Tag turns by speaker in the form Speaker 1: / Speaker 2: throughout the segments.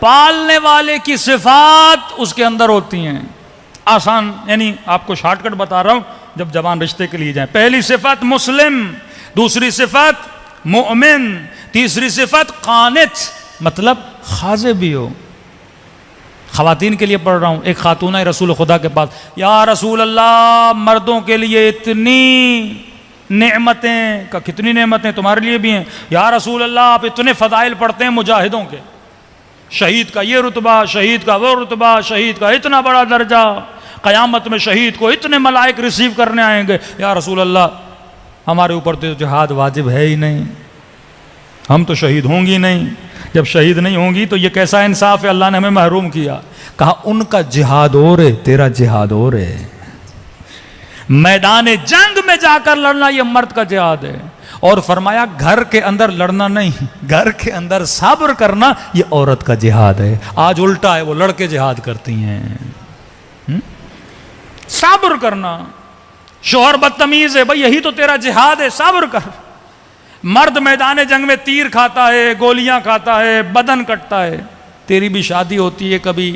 Speaker 1: पालने वाले की सिफात उसके अंदर होती हैं। आसान, यानी आपको शॉर्टकट बता रहा हूं जब जवान रिश्ते के लिए जाए। पहली सिफत मुस्लिम, दूसरी सिफत मोमिन, तीसरी सिफत कानित, मतलब खाजे भी हो। खवातीन के लिए पढ़ रहा हूं। एक खातून है रसूल खुदा के पास, या रसूल अल्लाह मर्दों के लिए इतनी नेमतें, का कितनी नेमतें तुम्हारे लिए भी हैं या रसूल अल्लाह, आप इतने फजाइल पढ़ते हैं मुजाहिदों के, शहीद का ये रुतबा, शहीद का वो रुतबा, शहीद का इतना बड़ा दर्जा, क़यामत में शहीद को इतने मलाइक रिसीव करने आएंगे। या रसूल अल्लाह हमारे ऊपर तो जिहाद वाजिब है ही नहीं, हम तो शहीद होंगी नहीं, जब शहीद नहीं होंगी तो ये कैसा इंसाफ है, अल्लाह ने हमें महरूम किया। कहा उनका जिहाद और है, तेरा जिहाद और है। मैदान जंग में जाकर लड़ना ये मर्द का जिहाद है। और फरमाया घर के अंदर लड़ना नहीं, घर के अंदर सब्र करना ये औरत का जिहाद है। आज उल्टा है, वो लड़के जिहाद करती हैं। सब्र करना, शोहर बदतमीज है, भाई यही तो तेरा जिहाद है, सब्र कर। मर्द मैदान जंग में तीर खाता है, गोलियां खाता है, बदन कटता है। तेरी भी शादी होती है, कभी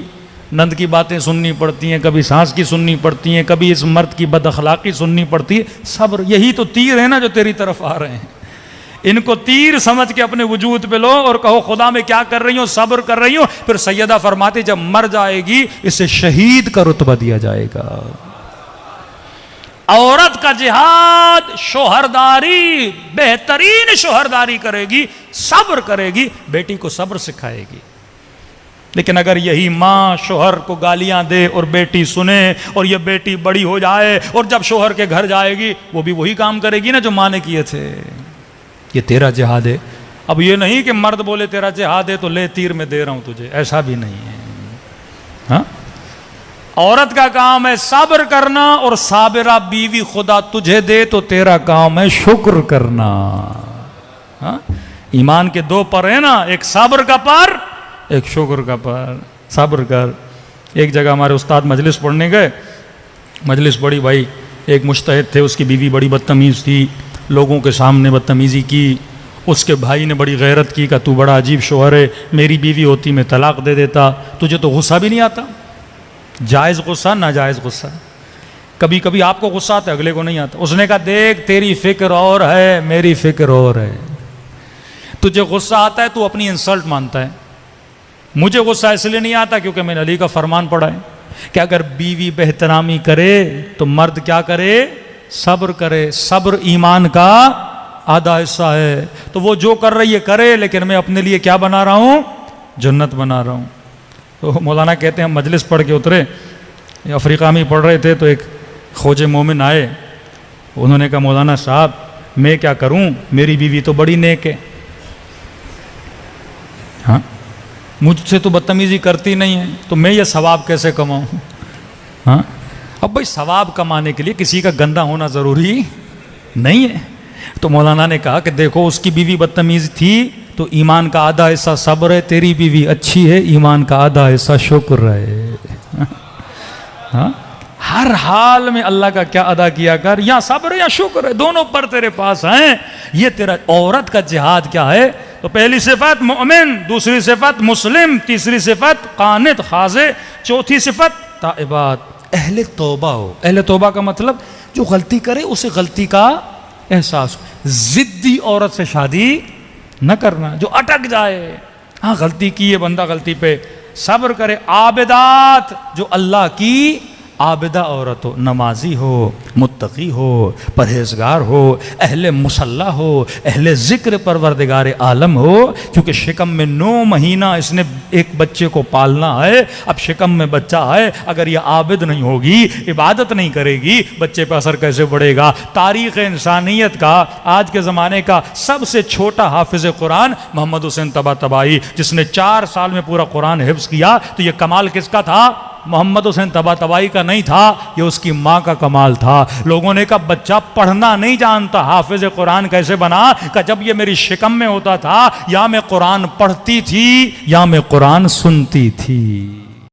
Speaker 1: नंद की बातें सुननी पड़ती हैं, कभी सास की सुननी पड़ती हैं, कभी इस मर्द की बदअखलाकी सुननी पड़ती है। सब्र, यही तो तीर है ना जो तेरी तरफ आ रहे हैं। इनको तीर समझ के अपने वजूद पे लो और कहो खुदा मैं क्या कर रही हूँ, सब्र कर रही हूँ। फिर सैयदा फरमाती जब मर जाएगी इसे शहीद का रुतबा दिया जाएगा। औरत का जिहाद शोहरदारी, बेहतरीन शोहरदारी करेगी, सब्र करेगी, बेटी को सब्र सिखाएगी। लेकिन अगर यही माँ शोहर को गालियां दे और बेटी सुने और ये बेटी बड़ी हो जाए और जब शोहर के घर जाएगी वो भी वही काम करेगी ना जो माँ ने किए थे, ये तेरा जिहाद है। अब ये नहीं कि मर्द बोले तेरा जिहाद है तो ले तीर में दे रहा हूं तुझे, ऐसा भी नहीं है। हाँ? औरत का काम है सब्र करना, और साबिरा बीवी खुदा तुझे दे तो तेरा काम है शुक्र करना। हाँ? ईमान के दो पर है ना, एक सब्र का पर, एक शुक्र का पर। सब्र कर। एक जगह हमारे उस्ताद मजलिस पढ़ने गए, मजलिस पढ़ी, भाई एक मुज्तहिद थे, उसकी बीवी बड़ी बदतमीज़ थी, लोगों के सामने बदतमीज़ी की। उसके भाई ने बड़ी गैरत की, का तू बड़ा अजीब शोहर है, मेरी बीवी होती मैं तलाक दे देता, तुझे तो गुस्सा भी नहीं आता। जायज़ गुस्सा, नाजायज़ गुस्सा। कभी कभी आपको गुस्सा आता है, अगले को नहीं आता। उसने कहा देख तेरी फिक्र और है, मेरी फिक्र और है। तुझे गुस्सा आता है, तू अपनी इंसल्ट मानता है। मुझे गुस्सा इसलिए नहीं आता क्योंकि मैंने अली का फरमान पढ़ा है कि अगर बीवी बेहतरामी करे तो मर्द क्या करे, सब्र करे। सब्र ईमान का आधा हिस्सा है। तो वो जो कर रही है करे, लेकिन मैं अपने लिए क्या बना रहा हूँ, जन्नत बना रहा हूँ। तो मौलाना कहते हैं मजलिस पढ़ के उतरे, अफ्रीका में पढ़ रहे थे, तो एक खोजे मोमिन आए। उन्होंने कहा मौलाना साहब मैं क्या करूँ, मेरी बीवी तो बड़ी नेक है, हाँ मुझसे तो बदतमीजी करती नहीं है, तो मैं ये सवाब कैसे कमाऊँ। हाँ अब भाई सवाब कमाने के लिए किसी का गंदा होना ज़रूरी नहीं है। तो मौलाना ने कहा कि देखो उसकी बीवी बदतमीज थी तो ईमान का आधा हिस्सा सब्र है, तेरी बीवी अच्छी है, ईमान का आधा हिस्सा शुक्र है। हाँ हर हाल में अल्लाह का क्या अदा किया कर, या सब्र या शुक्र है, दोनों पर तेरे पास हैं। ये तेरा औरत का जिहाद क्या है। तो पहली सिफत मोमिन, दूसरी सिफत मुस्लिम, तीसरी सिफत कानित खाजे, चौथी सिफत ताइबात, अहले तौबा हो। अहले तौबा का मतलब जो गलती करे उसे गलती का एहसास हो। जिद्दी औरत से शादी न करना जो अटक जाए, हाँ गलती की है बंदा, गलती पे सब्र करे। आबिदात जो अल्लाह की आबिदा औरत हो, नमाजी हो, मुत्तकी हो, परहेजगार हो, अहले मुसल्ला हो, अहले ज़िक्र परवरदिगार आलम हो। क्योंकि शिकम में 9 महीना इसने एक बच्चे को पालना है। अब शिकम में बच्चा है, अगर यह आबिद नहीं होगी, इबादत नहीं करेगी, बच्चे पर असर कैसे पड़ेगा। तारीख़ इंसानियत का आज के ज़माने का सबसे छोटा हाफिज़ कुरान मोहम्मद हुसैन तबातबाई, जिसने 4 साल में पूरा कुरान हिफ्ज़ किया। तो ये कमाल किसका था, मोहम्मद हुसैन तबातबाई का नहीं था, ये उसकी माँ का कमाल था। लोगों ने कहा बच्चा पढ़ना नहीं जानता, हाफिज कुरान कैसे बना। का जब ये मेरी शिकम में होता था, या मैं कुरान पढ़ती थी या मैं कुरान सुनती थी।